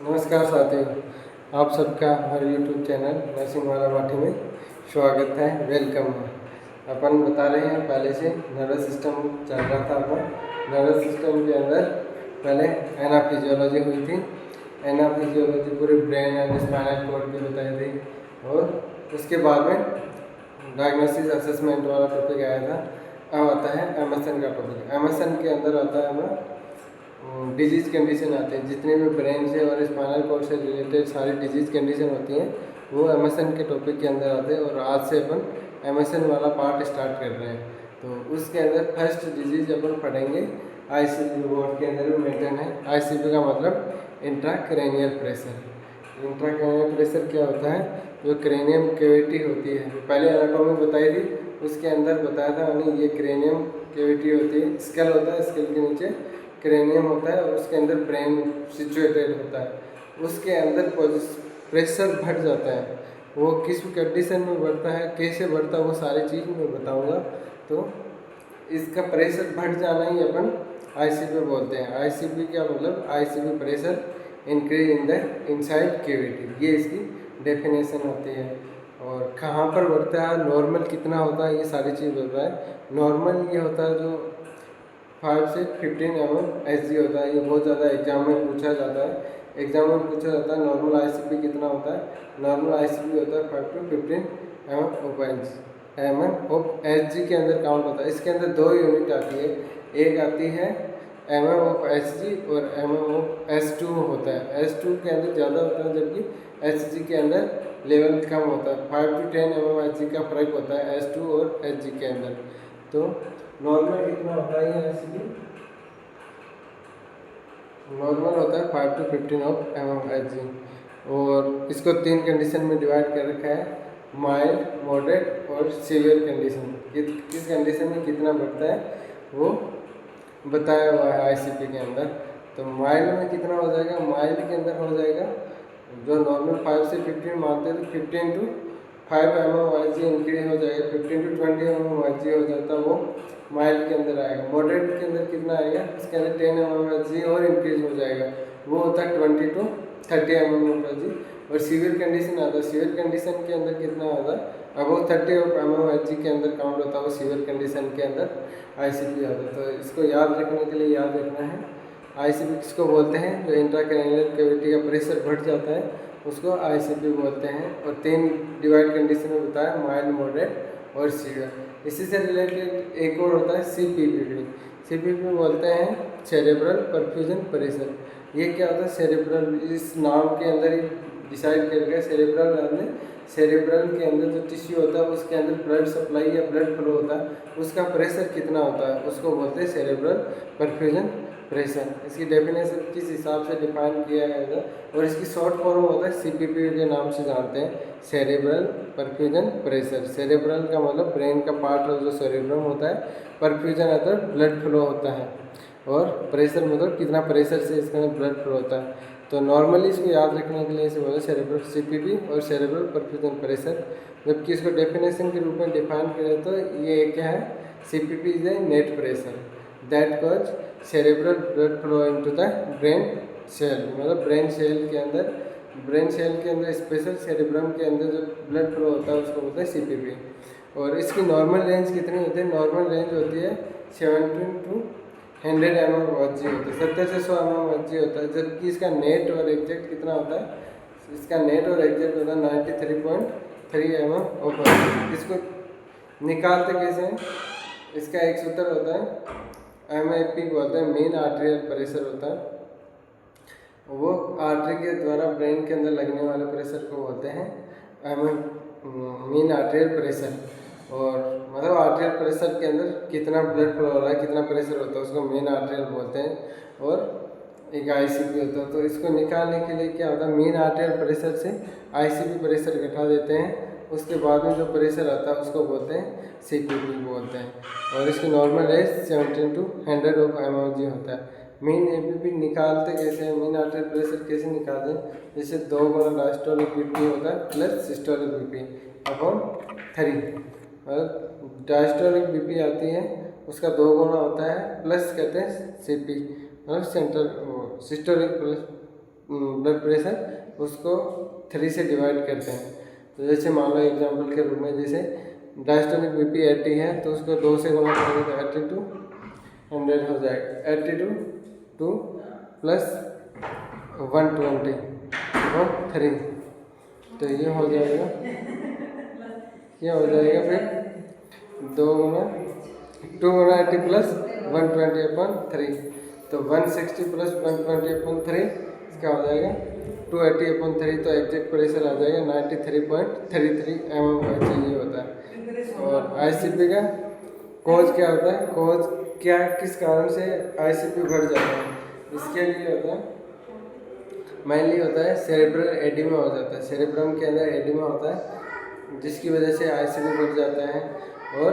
नमस्कार साथियों, आप सबका हमारे YouTube चैनल नरसिंह वाला भाटी में स्वागत है, वेलकम है। अपन बता रहे हैं पहले से नर्वस सिस्टम चल रहा था। अपन नर्वस सिस्टम के अंदर पहले एनाफिजियोलॉजी हुई थी। एनाफिजियोलॉजी पूरे ब्रेन एंड स्पाइनल कॉर्ड की बताई थी और उसके बाद में डायग्नोसिस असेसमेंट वाला टॉपिक आया था। अब आता है एमएसएन का टॉपिक। एमएसएन के अंदर आता है हमारा डिजीज़ कंडीशन आते हैं। जितने भी ब्रेन से और स्पाइनल कॉर्ड से रिलेटेड सारी डिजीज़ कंडीशन होती हैं वो एमएसएन के टॉपिक के अंदर आते हैं। और आज से अपन एमएसएन वाला पार्ट स्टार्ट कर रहे हैं। तो उसके अंदर फर्स्ट डिजीज़ अपन पढ़ेंगे आईसीपी। बोर्ड के अंदर भी मेंटेन है। आईसीपी का मतलब इंट्राक्रैनियल प्रेशर। इंट्राक्रैनियल प्रेशर क्या होता है? जो क्रेनियम कैविटी होती है, पहले एनाटॉमी बताई थी, उसके अंदर बताया था मैंने। ये क्रेनियम कैविटी होती है, स्केल होता है, स्केल के नीचे क्रेनियम होता है और उसके अंदर ब्रेन सिचुएटेड होता है। उसके अंदर प्रेशर बढ़ जाता है। वो किस कंडीशन में बढ़ता है, कैसे बढ़ता है, वो सारी चीज़ मैं बताऊंगा। तो इसका प्रेशर बढ़ जाना ही अपन आईसीपी बोलते हैं। आईसीपी क्या मतलब? ICP pressure increase in the inside cavity, ये इसकी डेफिनेशन होती है। और कहाँ पर बढ़ता है, नॉर्मल कितना होता है, ये सारी चीज़ होता है। नॉर्मल ये होता है जो 5 से 15 mm होता है। ये बहुत ज़्यादा एग्जाम में पूछा जाता है। एग्जाम में पूछा जाता है नॉर्मल आईसीपी कितना होता है। नॉर्मल आईसीपी होता है 5 to 15 ऑफ एचजी के अंदर काउंट होता है। इसके अंदर दो यूनिट आती है, एक आती है एचजी और एस2 होता है। एस2 के अंदर ज़्यादा होता है जबकि एचजी के अंदर लेवल कम होता है। 5 to 10 एचजी का फर्क होता है एस2 और एचजी के अंदर। तो नॉर्मल कितना होता है ये आईसीपी? नॉर्मल होता है 5 to 15 एचजी। और इसको 3 कंडीशन में डिवाइड कर रखा है, माइल्ड, मॉडरेट और सीवियर कंडीशन। किस कंडीशन में कितना बढ़ता है वो बताया हुआ है आईसीपी के अंदर। तो माइल्ड में कितना हो जाएगा? माइल्ड के अंदर हो जाएगा, जो नॉर्मल 5 से 15 मानते हैं तो 15 to 5 mm इंक्रीज हो जाएगा। 15 to 20 mm हो जाता है, वो माइल्ड के अंदर आएगा। मॉडरेट के अंदर कितना आएगा? इसके अंदर 10 mm और इंक्रीज हो जाएगा, वो होता है 20 to 30 mm। और सीवियर कंडीशन आता है। सीवियर कंडीशन के अंदर कितना होता है? अबव 30 mm के अंदर काउंट होता है, वो सीवियर कंडीशन के अंदर आईसीपी आता है। तो इसको याद रखने के लिए याद रखना है आईसीपी किसको बोलते हैं? जो इंट्राक्रैनियल कैविटी का प्रेशर बढ़ जाता है उसको आईसीपी बोलते हैं। और 3 डिवाइड कंडीशन में बताया, माइल्ड, मॉडरेट और सीवियर। इसी से रिलेटेड एक और होता है सीपीपी। सीपीपी बोलते हैं सेरेब्रल परफ्यूजन प्रेशर। ये क्या होता है? सेरेब्रल, इस नाम के अंदर ही डिसाइड करके सेरेब्रल हमने, सेरेब्रल के अंदर जो टिश्यू होता है उसके अंदर ब्लड सप्लाई या ब्लड फ्लो होता है, उसका प्रेशर कितना होता है उसको बोलते हैं सेरेब्रल परफ्यूजन प्रेशर। इसकी डेफिनेशन किस हिसाब से डिफाइन किया गया है और इसकी शॉर्ट फॉर्म होता है सीपीपी के नाम से जानते हैं, सेरेब्रल परफ्यूजन प्रेशर। सेरेब्रल का मतलब ब्रेन का पार्ट जो सेरेब्रम होता है, परफ्यूजन मतलब ब्लड फ्लो होता है, और प्रेशर मतलब कितना प्रेशर से इसके अंदर ब्लड फ्लो होता है। तो नॉर्मली इसको याद रखने के लिए इसे बोले सेरेब्रल सीपीपी और सेरेब्रल परफ्यूजन प्रेशर। जबकि इसको डेफिनेशन के रूप में डिफाइन किया तो ये क्या है? CPP is a net pressure that cause cerebral blood flow into the brain cell. मतलब ब्रेन सेल के अंदर स्पेशल सेरेब्रम के अंदर जो ब्लड फ्लो होता है उसको बोलते हैं सीपीपी। और इसकी नॉर्मल रेंज कितनी होती है? नॉर्मल रेंज होती है 70 to 100 mm होती है, 70 से 100 mm होता है। जबकि इसका नेट और एग्जैक्ट कितना होता है? इसका नेट और एग्जैक्ट होता है 93.3 mm। इसको निकालते कैसे हैं? इसका एक सूत्र होता है एमएपी बोलते हैं, मेन आर्टेरियल प्रेशर होता है। वो आर्टरी के द्वारा ब्रेन के अंदर लगने वाले प्रेशर को बोलते हैं मेन आर्टेरियल प्रेशर। और मतलब आर्टेरियल प्रेशर के अंदर कितना ब्लड फ्लो हो रहा है, कितना प्रेशर होता है, उसको मेन आर्टेरियल बोलते हैं। और एक आईसीपी होता है। तो इसको निकालने के लिए क्या होता है? मेन आर्टेरियल प्रेशर से आईसीपी प्रेशर घटा देते हैं, उसके बाद में जो प्रेशर आता है उसको बोलते हैं सीपीपी बोलते हैं। और इसकी नॉर्मल रेंज 70 to 100 mm होता है। मेन एपीपी निकालते कैसे हैं? मेन आर्टेरियल प्रेशर कैसे निकालते हैं? जैसे 2 गुना डायस्टोलिक बीपी होता है प्लस सिस्टोलिक बीपी अपॉन 3। मतलब डायस्टोलिक बीपी आती है उसका 2 गुना होता है, प्लस कहते हैं सीपी मतलब central systolic plus blood pressure उसको 3 से डिवाइड करते हैं। तो जैसे मान लो एग्जांपल के रूप में, जैसे डायस्टोलिक बीपी 80 है तो उसको 2 से गुणा करेंगे तो 82 100 हो जाएगा। 82 2 प्लस 120 और 3, तो ये हो जाएगा, क्या हो जाएगा फिर 2 गुना 80 प्लस 120/3, तो 160 प्लस 120/3 क्या हो जाएगा 280/3, तो एग्जैक्ट प्रेशर आ जाएगा 93.33 mm ये होता है। और आईसीपी का कोज क्या होता है, कोज क्या किस कारण से आईसीपी बढ़ जाता है, इसके लिए होता है मेनली होता है सेरेब्रल एडिमा हो जाता है, सेरेब्रम के अंदर एडिमा होता है जिसकी वजह से आईसीपी बढ़ जाता है। और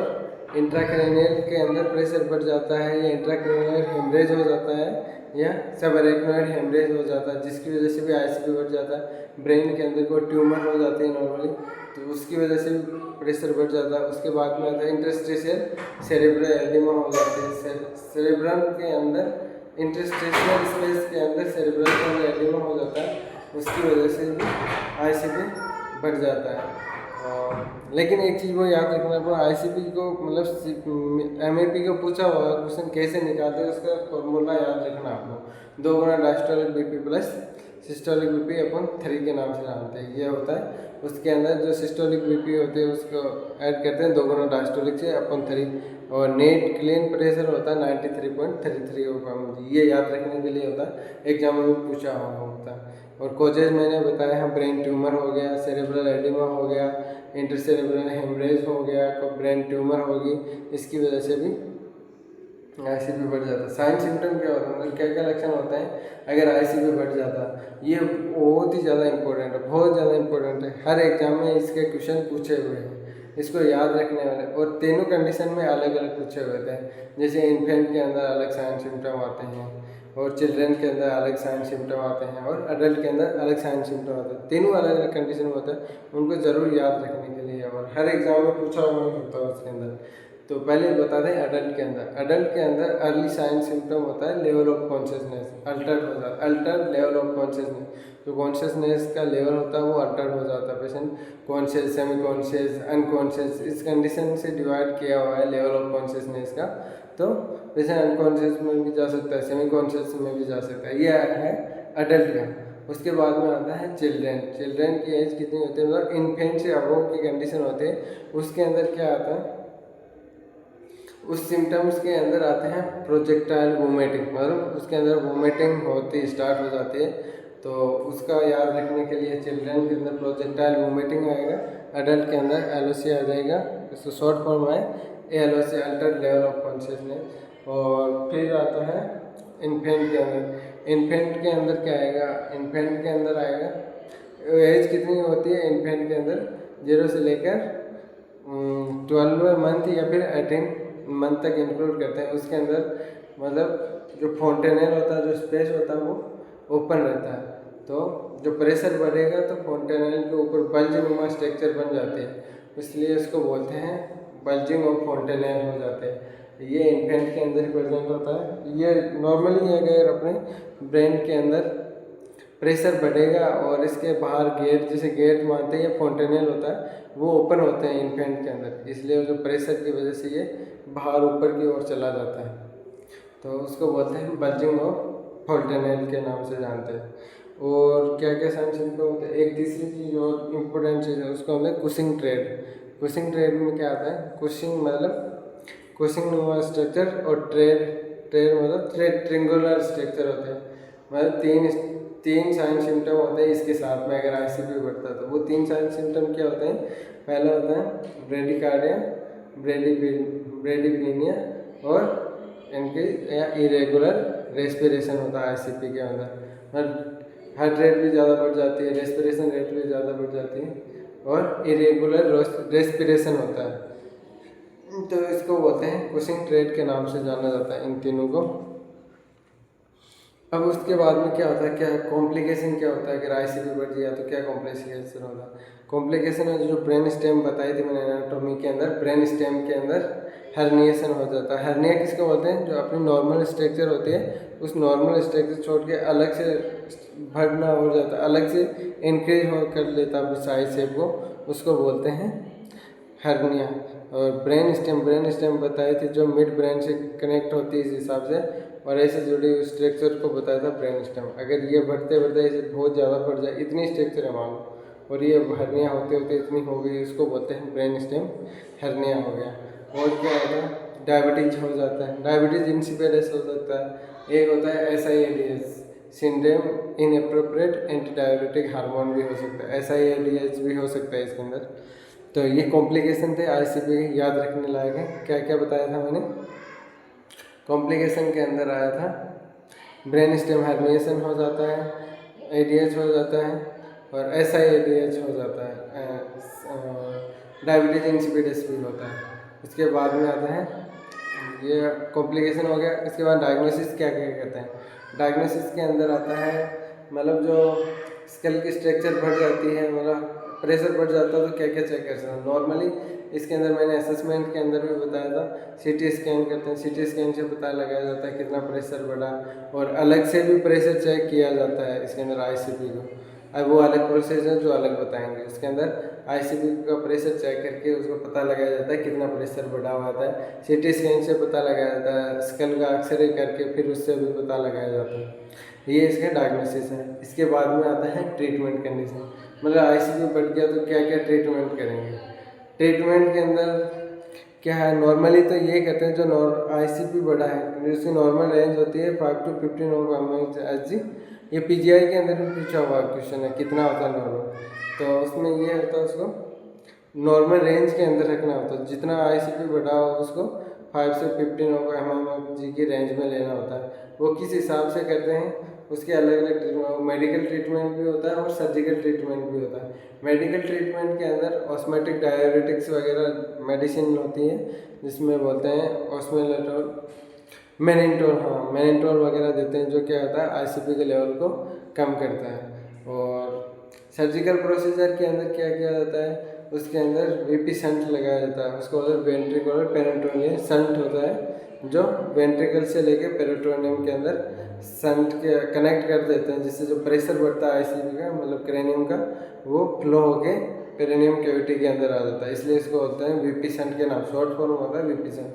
इंट्राक्रैनियल के अंदर प्रेशर बढ़ जाता है या इंट्राक्रैनियल हेमरेज हो जाता है या सबअरेक्नोइड हेमरेज हो जाता है जिसकी वजह से भी आईसीपी बढ़ जाता है। ब्रेन के अंदर कोई ट्यूमर हो जाती है नॉर्मली, तो उसकी वजह से भी प्रेशर बढ़ जाता है। उसके बाद में आता है इंटरस्टिशियल सेरेब्रल एडिमा हो जाती है, सेरेब्रम के अंदर इंटरस्टिशियल स्पेस के अंदर सेरेब्रल के अंदर एडिमा हो जाता है, उसकी वजह से भी आईसीपी बढ़ जाता है। लेकिन एक चीज़ वो याद रखना पड़ा, आईसीपी को मतलब एमएपी को पूछा हुआ क्वेश्चन कैसे निकालते हैं उसका फॉर्मूला याद रखना आपको, 2 गुना diastolic BP plus systolic BP अपन 3 के नाम से जानते हैं। ये होता है उसके अंदर जो सिस्टोलिक बीपी होते हैं उसको ऐड करते हैं 2 गुना डायस्टोलिक से अपन 3, और नेट क्लीन प्रेशर होता है 93.33 mm, ये याद रखने के लिए होता है, एग्जाम में पूछा हुआ होता है। और कोजेज मैंने बताया है, ब्रेन ट्यूमर हो गया, सेरेब्रल एडिमा हो गया, इंटरसेरेब्रल हेमरेज हो गया, को ब्रेन ट्यूमर होगी, इसकी वजह से भी आईसीपी बढ़ जाता है। साइन सिम्टम क्या होता है, मतलब क्या क्या लक्षण होते हैं अगर आईसीपी बढ़ जाता है, ये बहुत ही ज़्यादा इंपॉर्टेंट है, बहुत ज़्यादा इंपॉर्टेंट है, हर एग्जाम में इसके क्वेश्चन पूछे हुए हैं, इसको याद रखने वाले। और तीनों कंडीशन में अलग अलग पूछे हुए थे, जैसे इन्फेंट के अंदर अलग साइन सिम्टम आते हैं और चिल्ड्रन के अंदर अलग साइन सिम्टम आते हैं और अडल्ट के अंदर अलग साइन सिम्टम आते हैं, तीनों अलग अलग कंडीशन में होता है, उनको ज़रूर याद रखने के लिए, और हर एग्जाम में पूछा हुआ होता है उसके अंदर। तो पहले बता दें अडल्ट के अंदर अर्ली साइन सिम्टम होता है लेवल ऑफ कॉन्शियसनेस अल्टर्ड हो जाता है, अल्टर्ड लेवल ऑफ कॉन्शियसनेस, जो कॉन्शियसनेस का लेवल होता है वो अल्टर्ड हो जाता है, patient conscious, semi conscious, unconscious, इस कंडीशन से डिवाइड किया हुआ है लेवल ऑफ कॉन्शियसनेस का। तो पेशेंट अनकॉन्शियस में भी जा सकता है, सेमी कॉन्शियस में भी जा सकता है, ये है अडल्ट का। उसके बाद में आता है चिल्ड्रन की एज कितनी होती है, मतलब इन्फेंट से अबव की कंडीशन होती है, उसके अंदर क्या आता है, उस सिम्टम्स के अंदर आते हैं प्रोजेक्टाइल वोमिटिंग, मतलब उसके अंदर वोमिटिंग होती स्टार्ट हो जाती है, तो उसका याद रखने के लिए चिल्ड्रन के अंदर प्रोजेक्टाइल वोमिटिंग आएगा, अडल्ट के अंदर एलओसी आ जाएगा, इसको शॉर्ट फॉर्म है LOC, Altered level of consciousness. और फिर आता है इन्फेंट के अंदर क्या आएगा, इन्फेंट के अंदर आएगा एज कितनी होती है इन्फेंट के अंदर, 0 से लेकर 12 मंथ या फिर 18 मंथ तक इंक्लूड करते हैं। उसके अंदर मतलब जो फोंटेनेल होता है, जो स्पेस होता है वो ओपन रहता है, तो जो प्रेशर बढ़ेगा तो फोंटेनेल के ऊपर बल्जनुमा स्ट्रक्चर बन जाते हैं, इसलिए इसको बोलते हैं बल्जिंग ऑफ फोंटेनेल हो जाते हैं। ये इन्फेंट के अंदर ही प्रेजेंट होता है। ये नॉर्मली अगर अपने ब्रेन के अंदर प्रेशर बढ़ेगा और इसके बाहर गेट, जैसे गेट मानते हैं या फोंटेनेल होता है, वो ओपन होते हैं इन्फेंट के अंदर, इसलिए जो प्रेशर की वजह से ये बाहर ऊपर की ओर चला जाता है, तो उसको बोलते हैं बल्जिंग ऑफ फोंटेनेल के नाम से जानते हैं। और क्या क्या साइन सिम्टम होते हैं, एक तीसरी चीज़ और इम्पोर्टेंट चीज़ है, उसको हमें कुशिंग ट्रेड में क्या आता है, कुशिंग मतलब कुशिंग नुमा स्ट्रक्चर, और ट्रेड मतलब ट्रिंगुलर स्ट्रक्चर होते हैं, मतलब तीन साइन सिम्टम होते हैं इसके साथ में अगर आईसीपी बढ़ता है, तो वो 3 साइन सिम्टम क्या होते हैं, पहला होता है ब्रेडिकार्डिया, ब्रेडिपिनिया और इनके या इरेगुलर रेस्पिरेशन होता है आईसीपी के अंदर, हार्ट रेट भी ज़्यादा बढ़ जाती है, रेस्पिरेशन रेट भी ज़्यादा बढ़ जाती है और इरेगुलर रेस्पिरेशन होता है, तो इसको बोलते हैं कुशिंग ट्रेड के नाम से जाना जाता है इन तीनों को। अब उसके बाद में क्या होता है, क्या कॉम्प्लिकेशन क्या होता है, अगर आईसीपी बढ़ गया तो क्या कॉम्प्लिकेशन होता है। कॉम्प्लिकेशन है जो ब्रेन स्टेम बताई थी मैंने एनाटॉमी के अंदर, ब्रेन स्टेम के अंदर हर्निएशन हो जाता है। हर्निया किसको बोलते हैं, जो अपनी नॉर्मल स्ट्रक्चर होती है उस नॉर्मल स्ट्रक्चर छोड़ के अलग से बढ़ना हो जाता है, अलग से इंक्रीज हो कर लेता है साइज शेप को, उसको बोलते हैं हर्निया। और ब्रेन स्टेम बताई थी जो मिड ब्रेन से कनेक्ट होती है इस हिसाब से, और ऐसे जुड़ी हुई स्ट्रक्चर को बताया था ब्रेन स्टेम। अगर ये बढ़ते बढ़ते ऐसे बहुत ज़्यादा बढ़ जाए, इतनी स्ट्रक्चर है मान लो, और ये हर्निया होते होते इतनी हो गई, इसको बोलते हैं ब्रेन स्टेम हर्निया हो गया। और क्या होता है, डायबिटीज हो जाता है, डायबिटीज इंसिपिडस हो सकता है। एक होता है SIADS syndrome inappropriate anti diabetic hormone भी हो सकता है, SIADS भी हो सकता है इसके अंदर। तो ये कॉम्प्लिकेशन थे ICP के, याद रखने लायक है। क्या क्या बताया था मैंने, कॉम्प्लिकेशन के अंदर आया था ब्रेन स्टेम हर्निएशन हो जाता है, ADH हो जाता है, और SIADH हो जाता है, डायबिटीज इंसिपिडस भी होता है। इसके बाद में आता है, ये कॉम्प्लिकेशन हो गया। इसके बाद डायग्नोसिस क्या क्या कहते हैं, डायग्नोसिस के अंदर आता है मतलब जो स्कल की स्ट्रक्चर बढ़ जाती है, मतलब प्रेशर बढ़ जाता है तो क्या क्या चेक कर सकते हैं। नॉर्मली इसके अंदर मैंने असेसमेंट के अंदर भी बताया था, CT स्कैन करते हैं, CT स्कैन से पता लगाया जाता है कितना प्रेशर बढ़ा, और अलग से भी प्रेशर चेक किया जाता है इसके अंदर ICP को। अब वो अलग प्रोसेस है जो अलग बताएंगे। इसके अंदर ICP का प्रेशर चेक करके उसको पता लगाया जाता है कितना प्रेशर बढ़ा हुआ था, CT स्कैन से पता लगाया जाता है, स्कल का एक्सरे करके फिर उससे भी पता लगाया जाता है। ये इसका डायग्नोसिस है। इसके बाद में आता है ट्रीटमेंट कंडीशन, मतलब ICP बढ़ गया तो क्या क्या ट्रीटमेंट करेंगे। ट्रीटमेंट के अंदर क्या है, नॉर्मली तो ये कहते हैं जो ICP बढ़ा है जिसकी नॉर्मल रेंज होती है 5 to 15 mHg। ये PGI के अंदर भी पूछा हुआ क्वेश्चन है कितना होता है नॉर्मल, तो उसमें ये होता है उसको नॉर्मल रेंज के अंदर रखना होता है। जितना ICP बढ़ा हो उसको 5 से 15 mHg की रेंज में लेना होता है। वो किस हिसाब से करते हैं, उसके अलग अलग ट्रीटमेंट, मेडिकल ट्रीटमेंट भी होता है और सर्जिकल ट्रीटमेंट भी होता है। मेडिकल ट्रीटमेंट के अंदर ऑस्मेटिक डायरेटिक्स वगैरह मेडिसिन होती है, जिसमें बोलते हैं ऑस्मेलेटोल, मेनिनटोल, हाँ मेनिनटोल वगैरह देते हैं, जो क्या होता है ICP के लेवल को कम करता है। और सर्जिकल प्रोसीजर के अंदर क्या किया जाता है, उसके अंदर VP शंट लगाया जाता है, उसको वेंट्रिकुलर पेरिटोनियम शंट होता है, जो वेंट्रिकल से लेके पेरिटोनियम के अंदर शंट के कनेक्ट कर देते हैं, जिससे जो प्रेशर बढ़ता है ICP का, मतलब क्रेनियम का, वो फ्लो होके पेरिनियम कैविटी के अंदर आ जाता है। इसलिए इसको बोलते हैं VP शंट के नाम, शॉर्ट फॉर्म होता है VP shunt,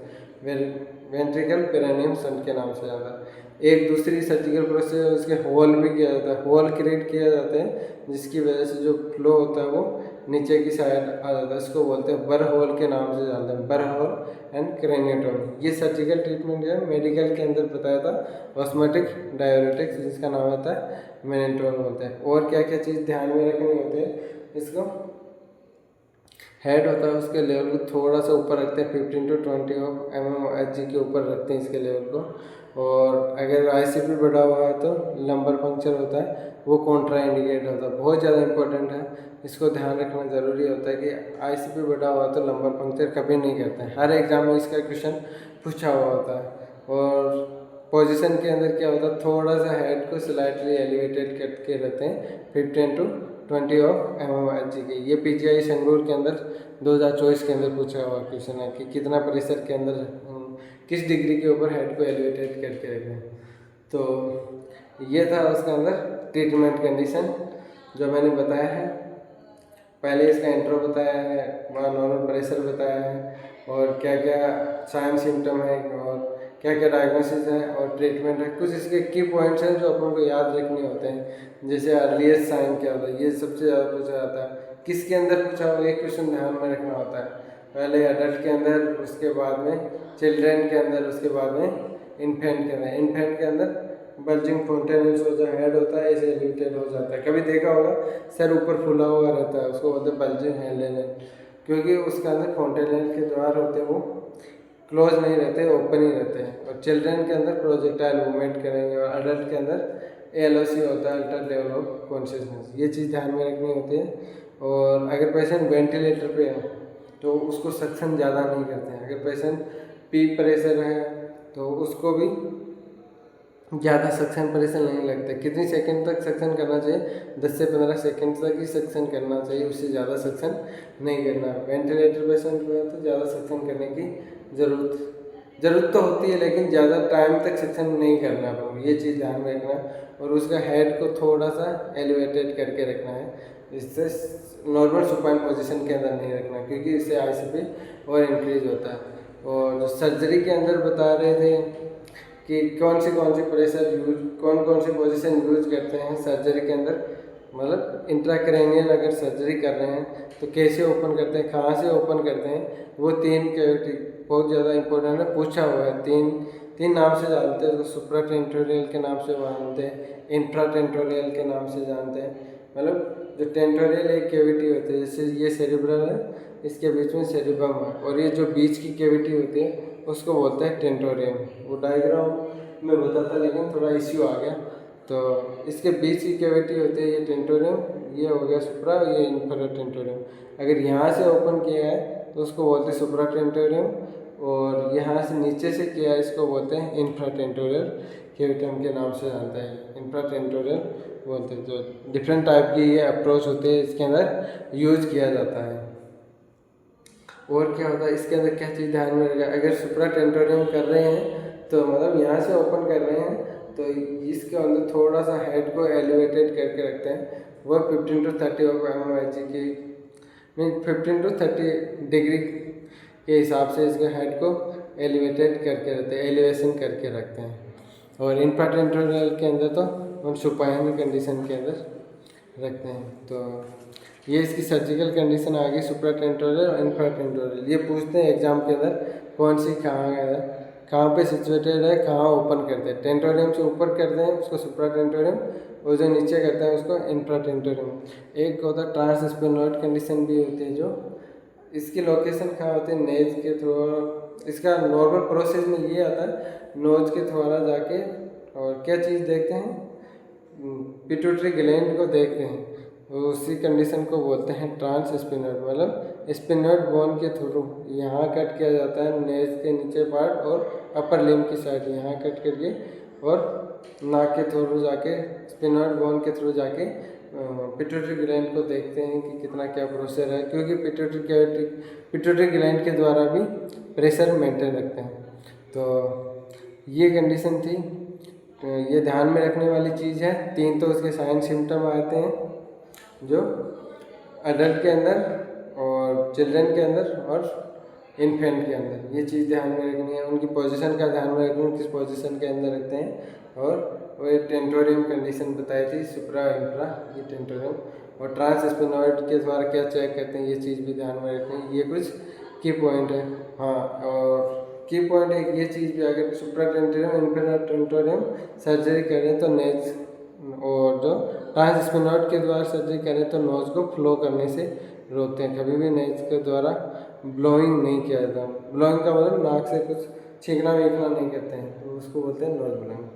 ventricle perineum shunt के नाम से आता है। एक दूसरी सर्जिकल प्रोसेस उसके होल भी किया जाता है, होल क्रिएट किया जाते हैं, जिसकी वजह से जो फ्लो होता है वो नीचे की साइड आ जाता है। इसको बोलते हैं बर होल के नाम से जानते हैं, बर होल एंड क्रेनियोटोम। ये सर्जिकल ट्रीटमेंट है। मेडिकल के अंदर बताया था ऑस्मेटिक डायरेटिक्स, जिसका नाम होता है मेनिनटोल बोलते हैं। और क्या क्या चीज़ ध्यान में रखनी होती है, इसको हेड होता है उसके लेवल को थोड़ा सा ऊपर रखते हैं, 15 to 20 mmHg के ऊपर रखते हैं इसके लेवल को। और अगर ICP बढ़ा हुआ है तो लंबर पंक्चर होता है, वो कॉन्ट्रा इंडिकेट होता है, बहुत ज़्यादा इंपॉर्टेंट है, इसको ध्यान रखना ज़रूरी होता है कि ICP बढ़ा हुआ है तो लंबर पंक्चर कभी नहीं करते हैं। हर एग्जाम में इसका क्वेश्चन पूछा हुआ होता है। और पोजीशन के अंदर क्या होता है, थोड़ा सा हेड को स्लाइटली एलिवेटेड करके रखते हैं 15 to 20 mmHg के। ये PGI संगरूर के अंदर 2024 के अंदर पूछा हुआ क्वेश्चन है कि कितना प्रेशर के अंदर किस डिग्री के ऊपर हेड को एलिवेटेड करके रखें। तो ये था उसके अंदर ट्रीटमेंट कंडीशन जो मैंने बताया है। पहले इसका इंट्रो बताया है, वहाँ नॉर्मल प्रेशर बताया है, और क्या क्या साइन सिम्टम है, और क्या क्या डायग्नोसिस है और ट्रीटमेंट है। कुछ इसके की पॉइंट्स हैं जो अपन को याद रखने होते हैं, जैसे अर्लीस्ट साइन क्या होता है, ये सबसे ज़्यादा पूछा जाता है। किसके अंदर पूछा हुआ, एक क्वेश्चन ध्यान में रखना होता है, पहले एडल्ट के अंदर, उसके बाद में चिल्ड्रेन के अंदर, उसके बाद में इन्फेंट के अंदर। इन्फेंट के अंदर बल्जिंग फोंटेनल्स हो, जो हेड होता है ऐसे एलिवेटेड हो जाता है। कभी देखा होगा सर ऊपर फुला हुआ रहता है, उसको बोलते हैं बल्जिंग हेड, क्योंकि उसके अंदर फोंटेनल के द्वार होते हैं वो क्लोज नहीं रहते, ओपन ही रहते हैं। और चिल्ड्रन के अंदर प्रोजेक्टाइल मूवमेंट करेंगे, और अडल्ट के अंदर ALOC होता है, अल्टर लेवल ऑफ कॉन्शियसनेस। ये चीज़ ध्यान में रखनी होती है। और अगर पेशेंट वेंटिलेटर पे है तो उसको सक्शन ज़्यादा नहीं करते हैं। अगर पेशेंट पीक प्रेशर है तो उसको भी ज़्यादा सक्शन प्रेशर नहीं लगता। कितनी सेकंड तक सक्शन करना चाहिए, 10 से 15 सेकंड तक ही सक्शन करना चाहिए, उससे ज़्यादा सक्शन नहीं करना। वेंटिलेटर पेशेंट में तो ज़्यादा सक्शन करने की ज़रूरत ज़रूरत तो होती है लेकिन ज़्यादा टाइम तक सेक्शन नहीं करना अपन, ये चीज़ ध्यान में रखना। और उसका हेड को थोड़ा सा एलिवेटेड करके रखना है, इससे नॉर्मल सुपाइन पोजीशन के अंदर नहीं रखना, क्योंकि इससे आईसीपी और इंक्रीज होता है। और जो सर्जरी के अंदर बता रहे थे कि कौन सी प्रेशर यूज, कौन सी पोजीशन यूज करते हैं सर्जरी के अंदर, मतलब इंट्राक्रैनियल अगर सर्जरी कर रहे हैं तो कैसे ओपन करते हैं, कहाँ से ओपन करते हैं, वो 3 कैविटी बहुत ज़्यादा इंपॉर्टेंट है, पूछा हुआ है। तीन नाम से जानते हैं, तो सुप्राटेंटोरियल के नाम से जानते हैं, इंफ्राटेंटोरियल के नाम से जानते हैं। मतलब जो टेंटोरियल एक कैविटी होती है, जैसे ये सेरिब्रल है, इसके बीच में सेरिब्रम है, और ये जो बीच की कैविटी होती है उसको बोलते हैं टेंटोरियम। वो डायग्राम में बताता लेकिन थोड़ा इश्यू आ गया। तो इसके बीच की कैविटी होती है ये टेंटोरियम, ये हो गया सुप्रा, ये इंफ्रा टेंटोरियम। अगर यहाँ से ओपन किया है तो उसको बोलते हैं सुप्रा टेंटोरियम, और यहाँ से नीचे से किया है इसको बोलते हैं इंफ्रा टेंटोरियल कैविटम के नाम से जानते हैं, इंफ्रा टेंटोरियल बोलते हैं। जो डिफरेंट टाइप की ये अप्रोच होते हैं इसके अंदर यूज किया जाता है। और क्या होता है इसके अंदर, क्या चीज़ ध्यान में रखेगा, अगर सुप्रा टेंटोरियम कर रहे हैं तो मतलब यहाँ से ओपन कर रहे हैं तो इसके अंदर थोड़ा सा हेड को एलिवेटेड करके रखते हैं। वो 15 to 30 ऑफ mmHg की, मीन 15 to 30 डिग्री के हिसाब से इसके हेड को एलिवेटेड करके रखते हैं, एलिवेशन करके रखते हैं। और इंफ्राटेंटोरियल के अंदर तो हम सुपाइन कंडीशन के अंदर रखते हैं। तो ये इसकी सर्जिकल कंडीशन आ गई, सुप्राटेंटोरियल और इंफ्राटेंटोरियल। ये पूछते हैं एग्जाम के अंदर कौन सी कहाँ पे सिचुएटेड है, कहाँ ओपन करते हैं। टेंटोरियम से ऊपर करते हैं उसको सुप्राटेंटोरियम, और जो नीचे करते हैं उसको इंफ्राटेंटोरियम। एक होता है ट्रांसस्पेनोइड कंडीशन भी होती है, जो इसकी लोकेशन कहाँ होती है, नेज के थ्रू। इसका नॉर्मल प्रोसेस में ये आता है, नोज के द्वारा जाके, और क्या चीज़ देखते हैं, पिट्यूटरी ग्लैंड को देखते हैं, उसी कंडीशन को बोलते हैं ट्रांसस्पेनोइड। मतलब स्पेनोइड बोन के थ्रू यहाँ कट किया जाता है, नेज के नीचे पार्ट और अपर लिम्ब की साइड यहाँ कट करके, और नाक के थ्रू जाके स्पेनोइड बोन के थ्रू जाके पिट्यूटरी ग्लैंड को देखते हैं कि कितना क्या प्रोसेस है, क्योंकि पिट्यूटरी ग्लैंड के द्वारा भी प्रेशर मेंटेन रखते हैं। तो ये कंडीशन थी, तो ये ध्यान में रखने वाली चीज़ है। 3 तो उसके साइन सिम्टम आते हैं जो अडल्ट के अंदर और चिल्ड्रन के अंदर और इन्फेंट के अंदर, ये चीज़ ध्यान में रखनी है। उनकी पोजीशन का ध्यान में रखना, किस पोजीशन के अंदर रखते हैं। और वो ये टेंटोरियम कंडीशन बताई थी, सुप्रा इंफ्रा, ये टेंटोरियम। और ट्रांसस्पेनोइड के द्वारा क्या चेक करते हैं, ये चीज़ भी ध्यान में रखनी है। ये कुछ की पॉइंट है। हाँ, और की पॉइंट एक ये चीज़ भी, अगर सुप्रा टेंटोरियम इंफ्रा टेंटोरियम सर्जरी करें तो नेज, और जो ट्रांसस्पेनोइड के द्वारा सर्जरी करें तो नोज को फ्लो करने से रोकते हैं। कभी भी नेज के द्वारा ब्लोइंग नहीं किया जाता। ब्लोइंग का मतलब नाक से कुछ छींकना वीकना नहीं करते हैं, तो उसको बोलते हैं नोज ब्लोइंग।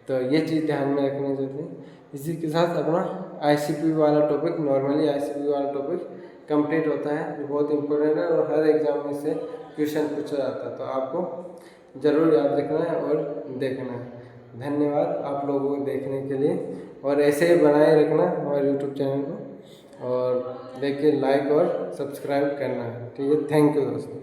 तो ये चीज़ ध्यान में रखनी चाहिए। इसी के साथ अपना आईसीपी वाला टॉपिक, नॉर्मली आईसीपी वाला टॉपिक कंप्लीट होता है, जो बहुत इंपॉर्टेंट है और हर एग्जाम में से क्वेश्चन पूछा जाता है। तो आपको ज़रूर याद रखना है और देखना है। धन्यवाद आप लोगों को देखने के लिए, और ऐसे ही बनाए रखना हमारे यूट्यूब चैनल को, और देखिए लाइक और सब्सक्राइब करना है। ठीक है, थैंक यू दोस्तों।